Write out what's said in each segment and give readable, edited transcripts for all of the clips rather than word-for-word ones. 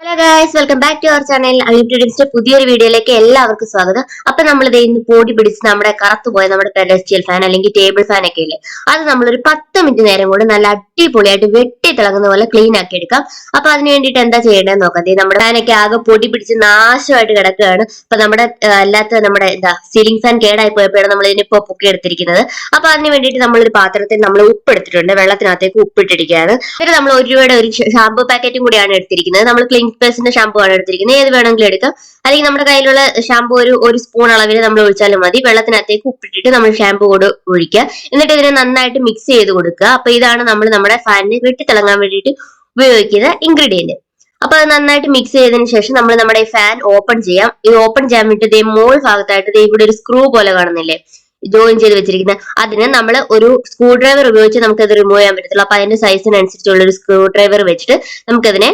Hello guys, welcome back to our channel. Unlimited പുതിയൊരു വീഡിയോയിലേക്ക് എല്ലാവർക്കും സ്വാഗതം. അപ്പൊ നമ്മൾ ഇന്ന് പൊടി പിടിച്ച് നമ്മുടെ കറുത്തുപോയ നമ്മുടെ പെഡസ്ട്രിയൽ ഫാൻ അല്ലെങ്കിൽ ടേബിൾ ഫാൻ ഒക്കെ ഇല്ലേ, അത് നമ്മളൊരു 10 മിനിറ്റ് നേരം കൊണ്ട് നല്ല അടിപൊളിയായിട്ട് വെട്ടി തിളങ്ങുന്ന പോലെ ക്ലീൻ ആക്കി എടുക്കാം. അപ്പൊ അതിന് വേണ്ടിയിട്ട് എന്താ ചെയ്യേണ്ടതെന്ന് നോക്കാം. നമ്മുടെ ഫാനൊക്കെ ആകെ പൊടി പിടിച്ച് നാശമായിട്ട് കിടക്കുകയാണ്. അപ്പൊ നമ്മുടെ നമ്മുടെ സീലിംഗ് ഫാൻ കേടായി പോയപ്പോഴാണ് നമ്മൾ ഇതിനിപ്പോ പൊക്കി എടുത്തിരിക്കുന്നത്. അപ്പൊ അതിന് വേണ്ടിയിട്ട് നമ്മളൊരു പാത്രത്തിൽ നമ്മൾ ഉപ്പ് എടുത്തിട്ടുണ്ട്. വെള്ളത്തിനകത്തേക്ക് ഉപ്പിട്ടിരിക്കുകയാണ്. പിന്നെ നമ്മൾ 1 രൂപയുടെ ഒരു ഷാമ്പു പാക്കറ്റും കൂടിയാണ് എടുത്തിരിക്കുന്നത്. നമ്മൾ പ്ലസിന്റെ ഷാമ്പു ആണ് എടുത്തിരിക്കുന്നത്. ഏത് വേണമെങ്കിലും എടുക്കാം. അല്ലെങ്കിൽ നമ്മുടെ കയ്യിലുള്ള ഷാമ്പു ഒരു സ്പൂൺ അളവിൽ നമ്മൾ ഒഴിച്ചാലും മതി. വെള്ളത്തിനകത്തേക്ക് ഉപ്പിട്ടിട്ട് നമ്മൾ ഷാമ്പു കൂടെ ഒഴിക്കുക. എന്നിട്ട് ഇതിനെ നന്നായിട്ട് മിക്സ് ചെയ്ത് കൊടുക്കുക. അപ്പൊ ഇതാണ് നമ്മൾ നമ്മുടെ ഫാനിനെ വെട്ടിത്തിളങ്ങാൻ വേണ്ടിയിട്ട് ഉപയോഗിക്കുന്ന ഇൻഗ്രീഡിയന്റ്. അപ്പൊ അത് നന്നായിട്ട് മിക്സ് ചെയ്തതിനു ശേഷം നമ്മൾ നമ്മുടെ ഫാൻ ഓപ്പൺ ചെയ്യാം. ഈ ഓപ്പൺ ചെയ്യാൻ വേണ്ടി മോൾ ഭാഗത്തായിട്ട് ഇവിടെ ഒരു സ്ക്രൂ പോലെ കാണുന്നില്ലേ, ജോയിൻ ചെയ്ത് വെച്ചിരിക്കുന്ന അതിന് നമ്മൾ ഒരു സ്ക്രൂ ഡ്രൈവർ ഉപയോഗിച്ച് നമുക്കത് റിമൂവ് ചെയ്യാൻ പറ്റത്തുള്ളൂ. അപ്പൊ അതിന്റെ സൈസിനനുസരിച്ചുള്ള ഒരു സ്ക്രൂ ഡ്രൈവർ വെച്ചിട്ട് നമുക്കതിനെ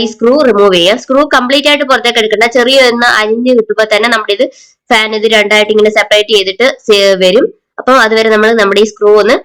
ഈ സ്ക്രൂ റിമൂവ് ചെയ്യാം. സ്ക്രൂ കംപ്ലീറ്റ് ആയിട്ട് പുറത്തേക്ക് എടുക്കണ്ട. ചെറിയ ഒന്ന് അരിഞ്ഞ് കിട്ടുമ്പോൾ തന്നെ നമ്മുടെ ഫാൻ രണ്ടായിട്ട് ഇങ്ങനെ സെപ്പറേറ്റ് ചെയ്തിട്ട് വരും. അപ്പം അതുവരെ നമ്മൾ നമ്മുടെ ഈ സ്ക്രൂ ഒന്ന്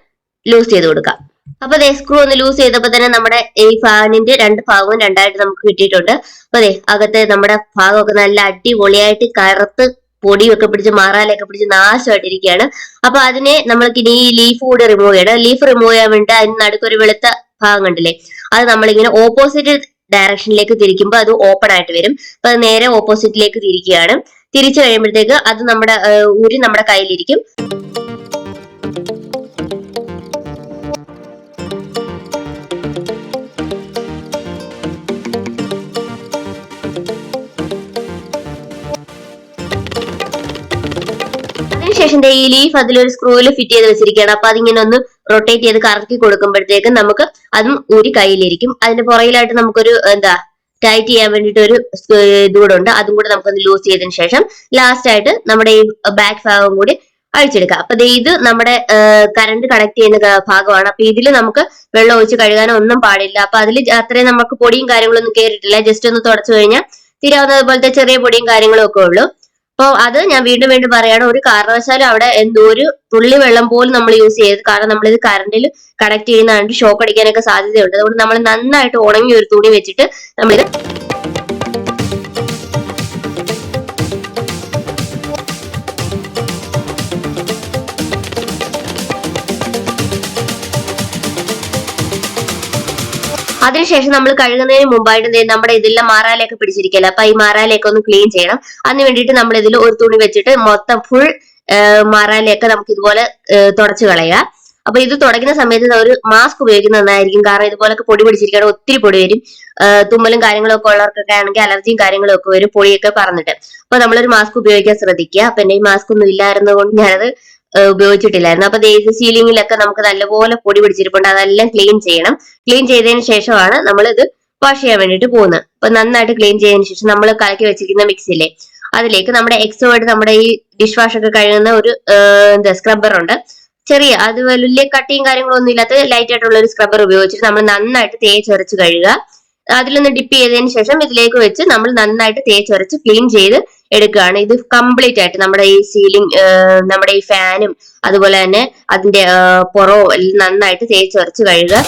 ലൂസ് ചെയ്ത് കൊടുക്കാം. അപ്പൊ അതേ സ്ക്രൂ ഒന്ന് ലൂസ് ചെയ്തപ്പോ തന്നെ നമ്മുടെ ഈ ഫാനിന്റെ 2 ഭാഗവും രണ്ടായിട്ട് നമുക്ക് കിട്ടിയിട്ടുണ്ട്. അപ്പൊ അതെ അകത്തെ നമ്മുടെ ഭാഗമൊക്കെ നല്ല അടിപൊളിയായിട്ട് കറുത്ത് പൊടിയൊക്കെ പിടിച്ച് മാറാലൊക്കെ പിടിച്ച് നാശമായിട്ടിരിക്കുകയാണ്. അപ്പൊ അതിനെ നമ്മൾക്ക് ഇനി ഈ ലീഫ് കൂടി റിമൂവ് ചെയ്യണം. ലീഫ് റിമൂവ് ചെയ്യാൻ വേണ്ടി അതിന് നടുക്കൊരു വെളുത്ത ഭാഗം കണ്ടില്ലേ, അത് നമ്മളിങ്ങനെ ഓപ്പോസിറ്റ് ഡയറക്ഷനിലേക്ക് തിരിക്കുമ്പോൾ അത് ഓപ്പൺ ആയിട്ട് വരും. അപ്പൊ അത് നേരെ ഓപ്പോസിറ്റിലേക്ക് തിരിക്കുകയാണ്. തിരിച്ചു കഴിയുമ്പോഴത്തേക്ക് അത് നമ്മുടെ നമ്മുടെ കയ്യിലിരിക്കും. അതിനുശേഷം ഈ ലീഫ് അതിലൊരു സ്ക്രൂവിൽ ഫിറ്റ് ചെയ്ത് വെച്ചിരിക്കുകയാണ്. അപ്പൊ അതിങ്ങനെ ഒന്ന് റൊട്ടേറ്റ് ചെയ്ത് കറക്കി കൊടുക്കുമ്പോഴത്തേക്കും നമുക്ക് അതും ഊരി കയ്യിലിരിക്കും. അതിന്റെ പുറകിലായിട്ട് നമുക്കൊരു ടൈറ്റ് ചെയ്യാൻ വേണ്ടിട്ട് ഒരു ഇതുകൂടെ ഉണ്ട്. അതും കൂടെ നമുക്കൊന്ന് ലൂസ് ചെയ്തതിനു ശേഷം ലാസ്റ്റ് ആയിട്ട് നമ്മുടെ ഈ ബാക്ക് ഭാഗം കൂടി അഴിച്ചെടുക്കാം. അപ്പൊ ഇത് നമ്മുടെ കറണ്ട് കണക്ട് ചെയ്യുന്ന ഭാഗമാണ്. അപ്പൊ ഇതിൽ നമുക്ക് വെള്ളം ഒഴിച്ച് കഴുകാനോ ഒന്നും പാടില്ല. അപ്പൊ അതിൽ അത്രയും നമുക്ക് പൊടിയും കാര്യങ്ങളൊന്നും കയറിയിട്ടില്ല. ജസ്റ്റ് ഒന്ന് തുടച്ചു കഴിഞ്ഞാൽ തീരാവുന്നത് പോലത്തെ ചെറിയ പൊടിയും കാര്യങ്ങളും ഒക്കെ ഉള്ളൂ. അപ്പൊ അത് ഞാൻ വീണ്ടും പറയാണ്, ഒരു കാരണവശാലും അവിടെ ഒരു തുള്ളി വെള്ളം പോലും നമ്മൾ യൂസ് ചെയ്ത്, കാരണം നമ്മളിത് കറണ്ടിൽ കണക്ട് ചെയ്യുന്നതുകൊണ്ട് ഷോക്ക് അടിക്കാനൊക്കെ സാധ്യതയുണ്ട്. അതുകൊണ്ട് നമ്മൾ നന്നായിട്ട് ഉണങ്ങിയ ഒരു തുണി വെച്ചിട്ട് നമ്മളിത് അതിനുശേഷം നമ്മൾ കഴുകുന്നതിന് മുമ്പായിട്ട് നമ്മുടെ ഇതെല്ലാം മാറാലയൊക്കെ പിടിച്ചിരിക്കല്ലോ. അപ്പൊ ഈ മാറാലയൊക്കെ ഒന്ന് ക്ലീൻ ചെയ്യണം. അതിന് വേണ്ടിയിട്ട് നമ്മൾ ഇതിൽ ഒരു തുണി വെച്ചിട്ട് മൊത്തം ഫുൾ മാറാലയൊക്കെ നമുക്ക് ഇതുപോലെ തുടച്ചു കളയുക. അപ്പൊ ഇത് തുടങ്ങുന്ന സമയത്ത് ഒരു മാസ്ക് ഉപയോഗിക്കുന്നത് നന്നായിരിക്കും. കാരണം ഇതുപോലൊക്കെ പൊടി പിടിച്ചിരിക്കുകയാണ്, ഒത്തിരി പൊടി വരും. തുമ്മലും കാര്യങ്ങളൊക്കെ ഉള്ളവർക്കൊക്കെ ആണെങ്കിൽ അലർജിയും കാര്യങ്ങളും ഒക്കെ വരും പൊടിയൊക്കെ പറന്നിട്ട്. അപ്പൊ നമ്മളൊരു മാസ്ക് ഉപയോഗിക്കാൻ ശ്രദ്ധിക്കുക. അപ്പൊ എന്റെ ഈ മാസ്ക് ഒന്നും ഇല്ലായിരുന്നത് കൊണ്ട് ഞാനത് ഉപയോഗിച്ചിട്ടില്ലായിരുന്നു. അപ്പൊ സീലിംഗിലൊക്കെ നമുക്ക് നല്ലപോലെ പൊടി പിടിച്ചിരിപ്പുണ്ട്. അതെല്ലാം ക്ലീൻ ചെയ്യണം. ക്ലീൻ ചെയ്തതിന് ശേഷമാണ് നമ്മൾ ഇത് വാഷ് ചെയ്യാൻ വേണ്ടിട്ട് പോകുന്നത്. അപ്പൊ നന്നായിട്ട് ക്ലീൻ ചെയ്തതിന് ശേഷം നമ്മൾ കലക്കി വെച്ചിരിക്കുന്ന മിക്സിയില്ലേ, അതിലേക്ക് നമ്മുടെ എക്സോയുടെ നമ്മുടെ ഈ ഡിഷ് വാഷ് ഒക്കെ കഴുകുന്ന ഒരു സ്ക്രബ്ബർ ഉണ്ട്. ചെറിയ അത് വലിയ കട്ടിയും കാര്യങ്ങളൊന്നും ഇല്ലാത്ത ലൈറ്റ് ആയിട്ടുള്ള ഒരു സ്ക്രബ്ബർ ഉപയോഗിച്ചിട്ട് നമ്മൾ നന്നായിട്ട് തേച്ചൊരച്ച് കഴുകുക. അതിലൊന്ന് ഡിപ്പ് ചെയ്തതിന് ശേഷം ഇതിലേക്ക് വെച്ച് നമ്മൾ നന്നായിട്ട് തേച്ചൊരച്ച് ക്ലീൻ ചെയ്ത് എടുക്കുകയാണ്. ഇത് കംപ്ലീറ്റ് ആയിട്ട് നമ്മുടെ ഈ സീലിംഗ്, നമ്മുടെ ഈ ഫാനും അതുപോലെ തന്നെ അതിന്റെ പുറവും എല്ലാം നന്നായിട്ട് തേച്ചൊരച്ച് കഴുകുക.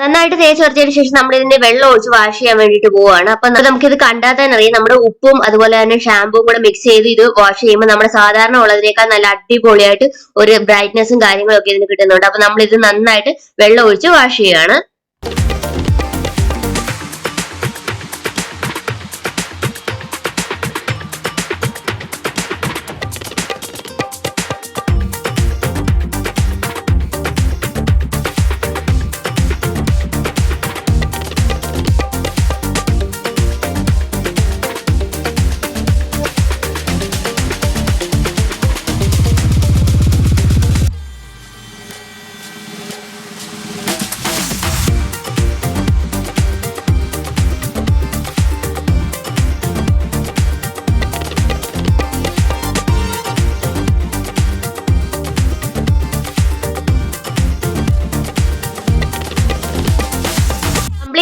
നന്നായിട്ട് തേച്ചൊരച്ചതിന് ശേഷം നമ്മൾ ഇതിന്റെ വെള്ളം ഒഴിച്ച് വാഷ് ചെയ്യാൻ വേണ്ടിയിട്ട് പോവുകയാണ്. അപ്പൊ നമുക്കിത് കണ്ടാൽ തന്നെ അറിയാം, നമ്മുടെ ഉപ്പും അതുപോലെ തന്നെ ഷാമ്പുവും കൂടെ മിക്സ് ചെയ്ത് ഇത് വാഷ് ചെയ്യുമ്പോൾ നമ്മുടെ സാധാരണ ഉള്ളതിനേക്കാൾ നല്ല അടിപൊളിയായിട്ട് ഒരു ബ്രൈറ്റ്നസും കാര്യങ്ങളും ഒക്കെ ഇതിന് കിട്ടുന്നുണ്ട്. അപ്പൊ നമ്മൾ ഇത് നന്നായിട്ട് വെള്ളം ഒഴിച്ച് വാഷ് ചെയ്യുകയാണ്.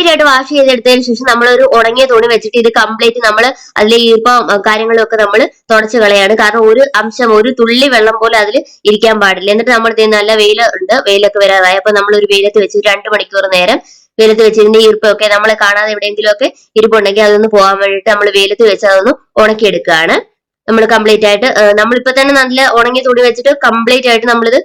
കംപ്ലീറ്റ് ആയിട്ട് വാഷ് ചെയ്തെടുത്തതിന് ശേഷം നമ്മൾ ഒരു ഉണങ്ങിയ തുണി വെച്ചിട്ട് ഇത് കംപ്ലീറ്റ് നമ്മൾ അതിലെ ഈർപ്പം കാര്യങ്ങളും ഒക്കെ നമ്മൾ തുടച്ചു കളയാണ്. കാരണം ഒരു അംശം ഒരു തുള്ളി വെള്ളം പോലെ അതിൽ ഇരിക്കാൻ പാടില്ല. എന്നിട്ട് നമ്മൾ നല്ല വെയിലുണ്ട്, വെയിലൊക്കെ വരാതായി. അപ്പൊ നമ്മൾ ഒരു വെയിലത്ത് വെച്ച് 2 മണിക്കൂർ നേരം വെയിലത്ത് വെച്ച് ഇതിന്റെ ഈർപ്പൊക്കെ നമ്മളെ കാണാതെ എവിടെയെങ്കിലും ഒക്കെ ഇരിപ്പുണ്ടെങ്കിൽ അതൊന്ന് പോകാൻ വേണ്ടിയിട്ട് നമ്മൾ വെയിലത്ത് വെച്ച് അതൊന്ന് ഉണക്കിയെടുക്കുകയാണ്. നമ്മൾ കംപ്ലീറ്റ് ആയിട്ട് നമ്മളിപ്പോ തന്നെ നല്ല ഉണങ്ങിയ തുണി വെച്ചിട്ട് കംപ്ലീറ്റ് ആയിട്ട് നമ്മളിത്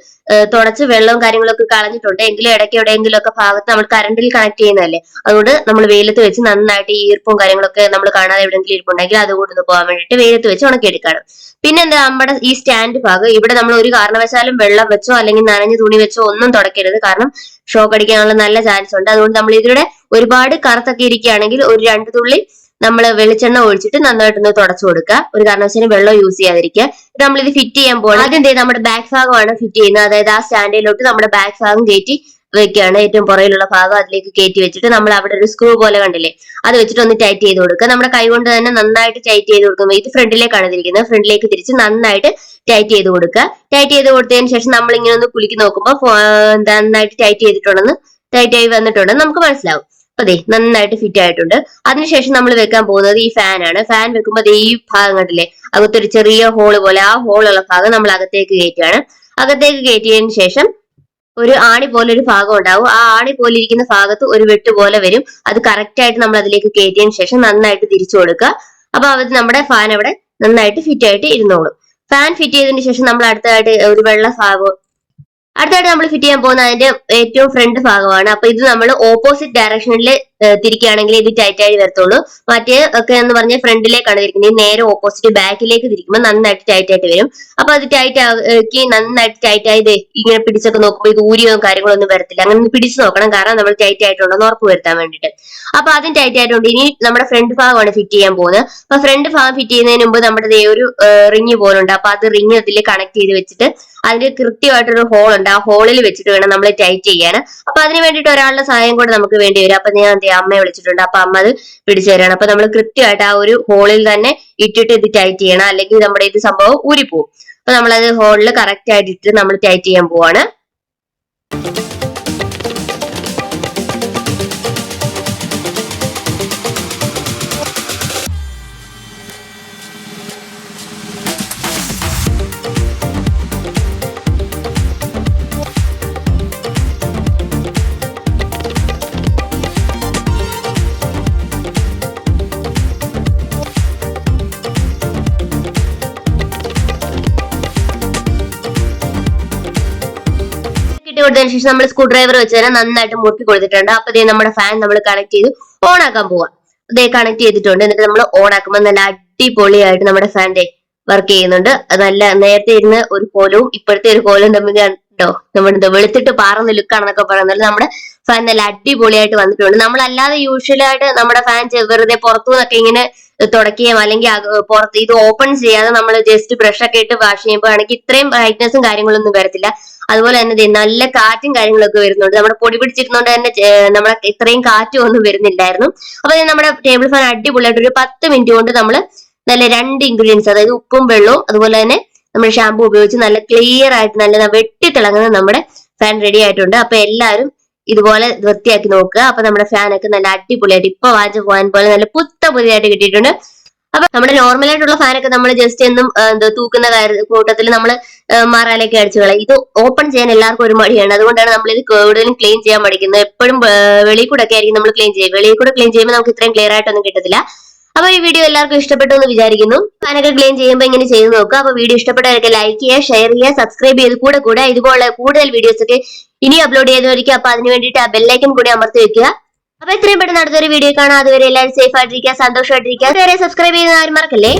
തുടച്ച് വെള്ളവും കാര്യങ്ങളൊക്കെ കളഞ്ഞിട്ടുണ്ട്. എങ്കിലും ഇടയ്ക്ക് എവിടെയെങ്കിലും ഒക്കെ ഭാഗത്ത് നമ്മൾ കറണ്ടിൽ കണക്ട് ചെയ്യുന്നതല്ലേ, അതുകൊണ്ട് നമ്മൾ വെയിലത്ത് വെച്ച് നന്നായിട്ട് ഈ ഈർപ്പവും കാര്യങ്ങളൊക്കെ നമ്മൾ കാണാതെ എവിടെയെങ്കിലും ഇരിപ്പുണ്ടെങ്കിൽ അതുകൂടി ഒന്ന് പോകാൻ വേണ്ടിയിട്ട് വെയിലത്ത് വെച്ച് ഉണക്കിയെടുക്കുകയാണ്. പിന്നെ എന്താ, നമ്മുടെ ഈ സ്റ്റാൻഡ് ഭാഗം ഇവിടെ നമ്മൾ ഒരു കാരണവശാലും വെള്ളം വെച്ചോ അല്ലെങ്കിൽ നനഞ്ഞ തുണി വെച്ചോ ഒന്നും തുടക്കരുത്. കാരണം ഷോക്ക് അടിക്കാനുള്ള നല്ല ചാൻസ് ഉണ്ട്. അതുകൊണ്ട് നമ്മൾ ഇതിലൂടെ ഒരുപാട് കറുത്തൊക്കെ ഇരിക്കുകയാണെങ്കിൽ ഒരു 2 തുള്ളി നമ്മൾ വെളിച്ചെണ്ണ ഒഴിച്ചിട്ട് നന്നായിട്ടൊന്ന് തുടച്ചു കൊടുക്കുക. ഒരു കാരണവശാലും വെള്ളം യൂസ് ചെയ്യാതിരിക്കുക. നമ്മൾ ഇത് ഫിറ്റ് ചെയ്യാൻ പോകണം. ആദ്യം എന്ത്, നമ്മുടെ ബാക്ക് ഭാഗമാണ് ഫിറ്റ് ചെയ്യുന്നത്. അതായത് ആ സ്റ്റാൻഡിലോട്ട് നമ്മുടെ ബാക്ക് ഭാഗം കയറ്റി വെക്കുകയാണ്. ഏറ്റവും പുറയിലുള്ള ഭാഗം അതിലേക്ക് കയറ്റി വെച്ചിട്ട് നമ്മൾ അവിടെ ഒരു സ്ക്രൂ പോലെ കണ്ടില്ലേ, അത് വെച്ചിട്ട് ഒന്ന് ടൈറ്റ് ചെയ്ത് കൊടുക്കുക. നമ്മുടെ കൈ കൊണ്ട് തന്നെ നന്നായിട്ട് ടൈറ്റ് ചെയ്ത് കൊടുക്കുമ്പോൾ ഇത് ഫ്രണ്ടിലേക്കാണ് തിരിക്കുന്നത്. ഫ്രണ്ടിലേക്ക് തിരിച്ച് നന്നായിട്ട് ടൈറ്റ് ചെയ്ത് കൊടുക്കുക. ടൈറ്റ് ചെയ്ത് കൊടുത്തതിന് ശേഷം നമ്മൾ ഇങ്ങനെ ഒന്ന് കുലുക്കി നോക്കുമ്പോൾ നന്നായിട്ട് ടൈറ്റ് ചെയ്തിട്ടുണ്ടെന്ന്, ടൈറ്റ് ആയി വന്നിട്ടുണ്ടെന്ന് നമുക്ക് മനസ്സിലാവും. അതെ, നന്നായിട്ട് ഫിറ്റ് ആയിട്ടുണ്ട്. അതിനുശേഷം നമ്മൾ വെക്കാൻ പോകുന്നത് ഈ ഫാൻ ആണ്. ഫാൻ വെക്കുമ്പോൾ ഈ ഭാഗം കണ്ടില്ലേ, അകത്തൊരു ചെറിയ ഹോള് പോലെ, ആ ഹോളുള്ള ഭാഗം നമ്മൾ അകത്തേക്ക് കയറ്റുകയാണ്. അകത്തേക്ക് കയറ്റിയതിന് ശേഷം ഒരു ആണി പോലെ ഒരു ഭാഗം ഉണ്ടാവും. ആ ആണി പോലെ ഇരിക്കുന്ന ഭാഗത്ത് ഒരു വെട്ട് പോലെ വരും. അത് കറക്റ്റ് ആയിട്ട് നമ്മൾ അതിലേക്ക് കയറ്റിയതിന് ശേഷം നന്നായിട്ട് തിരിച്ചു കൊടുക്കുക. അപ്പൊ അത് നമ്മുടെ ഫാൻ അവിടെ നന്നായിട്ട് ഫിറ്റ് ആയിട്ട് ഇരുന്നോളും. ഫാൻ ഫിറ്റ് ചെയ്തതിന് ശേഷം നമ്മൾ അടുത്തതായിട്ട് ഒരു വെള്ള ഭാഗം അടുത്തായിട്ട് നമ്മൾ ഫിറ്റ് ചെയ്യാൻ പോകുന്ന അതിന്റെ ഏറ്റവും ഫ്രണ്ട് ഭാഗമാണ്. അപ്പൊ ഇത് നമ്മൾ ഓപ്പോസിറ്റ് ഡയറക്ഷനിൽ തിരിക്കുകയാണെങ്കിൽ ഇത് ടൈറ്റ് ആയി വരത്തുള്ളൂ. മറ്റേ ഒക്കെ എന്ന് പറഞ്ഞാൽ ഫ്രണ്ടിലേക്കാണ് തിരിക്കുന്നത്. ഈ നേരെ ഓപ്പോസിറ്റ് ബാക്കിലേക്ക് തിരിക്കുമ്പോൾ നന്നായിട്ട് ടൈറ്റ് ആയിട്ട് വരും. അപ്പൊ അത് ടൈറ്റ് ആക്കി നന്നായിട്ട് ടൈറ്റ് ആയത് ഇങ്ങനെ പിടിച്ചൊക്കെ നോക്കുമ്പോൾ ഇത് ഊരിയോ കാര്യങ്ങളൊന്നും വരത്തില്ല. അങ്ങനെ പിടിച്ചു നോക്കണം, കാരണം നമ്മൾ ടൈറ്റ് ആയിട്ടുണ്ടോ എന്ന് ഉറപ്പ് വരുത്താൻ വേണ്ടിയിട്ട്. അപ്പൊ അതും ടൈറ്റ് ആയിട്ടുണ്ട്. ഇനി നമ്മുടെ ഫ്രണ്ട് ഭാഗമാണ് ഫിറ്റ് ചെയ്യാൻ പോകുന്നത്. അപ്പൊ ഫ്രണ്ട് ഭാഗം ഫിറ്റ് ചെയ്യുന്നതിന് മുമ്പ് നമ്മുടെ ഒരു റിങ് പോലുണ്ട്. അപ്പൊ അത് റിങ് ഇതിൽ കണക്ട് ചെയ്ത് വെച്ചിട്ട് അതിന് കൃത്യമായിട്ടൊരു ഹോൾ ഉണ്ട്. ആ ഹോളിൽ വെച്ചിട്ട് വേണം നമ്മൾ ടൈറ്റ് ചെയ്യാൻ. അപ്പൊ അതിന് വേണ്ടിയിട്ട് ഒരാളുടെ സഹായം കൂടെ നമുക്ക് വേണ്ടി വരും. അപ്പൊ ഞാൻ അമ്മയെ വിളിച്ചിട്ടുണ്ട്. അപ്പൊ അമ്മ അത് പിടിച്ചു തരാണ്. അപ്പൊ നമ്മൾ കൃത്യമായിട്ട് ആ ഒരു ഹോളിൽ തന്നെ ഇട്ടിട്ട് ഇത് ടൈറ്റ് ചെയ്യണം, അല്ലെങ്കിൽ നമ്മുടെ ഇത് സംഭവം ഊരിപ്പോവും. അപ്പൊ നമ്മളത് ഹോളിൽ കറക്റ്റ് ആയിട്ട് ഇട്ട് നമ്മൾ ടൈറ്റ് ചെയ്യാൻ പോവാണ്. കൊടുത്തതിന് ശേഷം നമ്മൾ സ്ക്രൂ ഡ്രൈവർ വെച്ച് തന്നെ നന്നായിട്ട് മുറുക്കി കൊടുത്തിട്ടുണ്ട്. അപ്പൊ ഇതേ നമ്മുടെ ഫാൻ നമ്മൾ കണക്ട് ചെയ്ത് ഓൺ ആക്കാൻ പോവാം. ഇതേ കണക്ട് ചെയ്തിട്ടുണ്ട്. എന്നിട്ട് നമ്മൾ ഓൺ ആക്കുമ്പോൾ നല്ല അടിപൊളിയായിട്ട് നമ്മുടെ ഫാൻ വർക്ക് ചെയ്യുന്നുണ്ട്. നല്ല നേരത്തെ ഇരുന്ന ഒരു കോലവും ഇപ്പോഴത്തെ ഒരു കോലവും തമ്മിൽ കണ്ടോ, നമ്മുടെ വെളുത്തിട്ട് പാറുന്ന ലുക്കാണെന്നൊക്കെ പറയുന്നത്. നമ്മുടെ ഫാൻ നല്ല അടിപൊളിയായിട്ട് വന്നിട്ടുണ്ട്. നമ്മളല്ലാതെ യൂഷ്വലായിട്ട് നമ്മുടെ ഫാൻ വെറുതെ പുറത്തു നിന്നൊക്കെ ഇങ്ങനെ തുടക്കുകയും അല്ലെങ്കിൽ പുറത്ത് ഇത് ഓപ്പൺ ചെയ്യാതെ നമ്മൾ ജസ്റ്റ് ബ്രഷ് ഒക്കെ ഇട്ട് വാഷ് ചെയ്യുമ്പോൾ ആണെങ്കിൽ ഇത്രയും ബ്രൈറ്റ്നസും കാര്യങ്ങളൊന്നും വരത്തില്ല. അതുപോലെ തന്നെ നല്ല കാറ്റും കാര്യങ്ങളൊക്കെ വരുന്നുണ്ട്. നമ്മുടെ പൊടി പിടിച്ചിരുന്നോണ്ട് തന്നെ നമ്മളെ ഇത്രയും കാറ്റും ഒന്നും വരുന്നില്ലായിരുന്നു. അപ്പൊ നമ്മുടെ ടേബിൾ ഫാൻ അടിപൊളിയായിട്ട് ഒരു 10 മിനിറ്റ് കൊണ്ട് നമ്മൾ നല്ല 2 ഇൻഗ്രീഡിയൻസ്, അതായത് ഉപ്പും വെള്ളവും അതുപോലെ തന്നെ നമ്മൾ ഷാമ്പു ഉപയോഗിച്ച് നല്ല ക്ലിയർ ആയിട്ട് നല്ല വെട്ടിത്തിളങ്ങുന്ന നമ്മുടെ ഫാൻ റെഡി ആയിട്ടുണ്ട്. അപ്പൊ എല്ലാവരും ഇതുപോലെ വൃത്തിയാക്കി നോക്കുക. അപ്പൊ നമ്മുടെ ഫാനൊക്കെ നല്ല അടിപൊളിയായിട്ട് ഇപ്പൊ വാങ്ങിച്ച ഫാൻ പോലെ നല്ല പുതിയതായിട്ട് കിട്ടിയിട്ടുണ്ട്. അപ്പൊ നമ്മുടെ നോർമൽ ആയിട്ടുള്ള ഫാനൊക്കെ നമ്മൾ ജസ്റ്റ് എന്നും തൂക്കുന്ന കൂട്ടത്തിൽ നമ്മൾ മറാലൊക്കെ അടിച്ചു കളയും. ഇത് ഓപ്പൺ ചെയ്യാൻ എല്ലാവർക്കും ഒരു മടിയാണ്. അതുകൊണ്ടാണ് നമ്മൾ ഇത് കൂടുതലും ക്ലീൻ ചെയ്യാൻ പഠിക്കുന്നത്. എപ്പോഴും വെളിയിൽ കൂടെ ഒക്കെ ആയിരിക്കും നമ്മൾ ക്ലീൻ ചെയ്യും. വെളിയിൽ കൂടെ ക്ലീൻ ചെയ്യുമ്പോൾ നമുക്ക് ഇത്രയും ക്ലിയർ ആയിട്ടൊന്നും കിട്ടത്തില്ല. അപ്പൊ ഈ വീഡിയോ എല്ലാവർക്കും ഇഷ്ടപ്പെട്ടു എന്ന് വിചാരിക്കുന്നു. ഫാനൊക്കെ ക്ലീൻ ചെയ്യുമ്പോൾ ഇങ്ങനെ ചെയ്ത് നോക്കുക. അപ്പൊ വീഡിയോ ഇഷ്ടപ്പെട്ടവരൊക്കെ ലൈക്ക് ചെയ്യുക, ഷെയർ ചെയ്യുക, സബ്സ്ക്രൈബ് ചെയ്ത് കൂടെ ഇതുപോലെ കൂടുതൽ വീഡിയോസ് ഒക്കെ ഇനി അപ്ലോഡ് ചെയ്തുവരിക. അപ്പൊ അതിന് വേണ്ടിയിട്ട് ആ ബെല്ലൈക്കൻ കൂടി അമർത്തി വെക്കുക. അപ്പൊ എത്രയും പെട്ടെന്ന് അടുത്തൊരു വീഡിയോ കാണാം. അതുവരെ എല്ലാവരും സേഫ് ആയിട്ടിരിക്കുക, സന്തോഷമായിട്ടിരിക്കുക. അതുവരെ സബ്സ്ക്രൈബ് ചെയ്യുന്ന ആരും മറക്കല്ലേ.